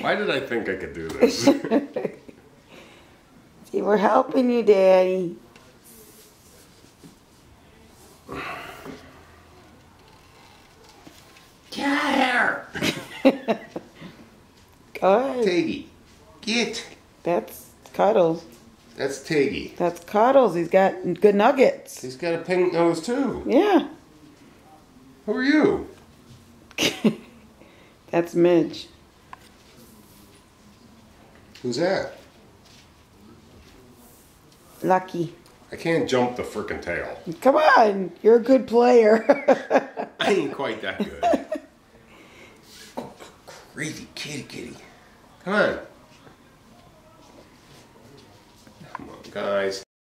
Why did I think I could do this? See, we're helping you, Daddy. Get out of here! Go ahead. Tiggy, get. That's Cuddles. That's Tiggy. That's Cuddles. He's got good nuggets. He's got a pink nose too. Yeah. Who are you? That's Midge. Who's that? Lucky. I can't jump the frickin' tail. Come on. You're a good player. I ain't quite that good. Crazy kitty. Come on. Come on, guys.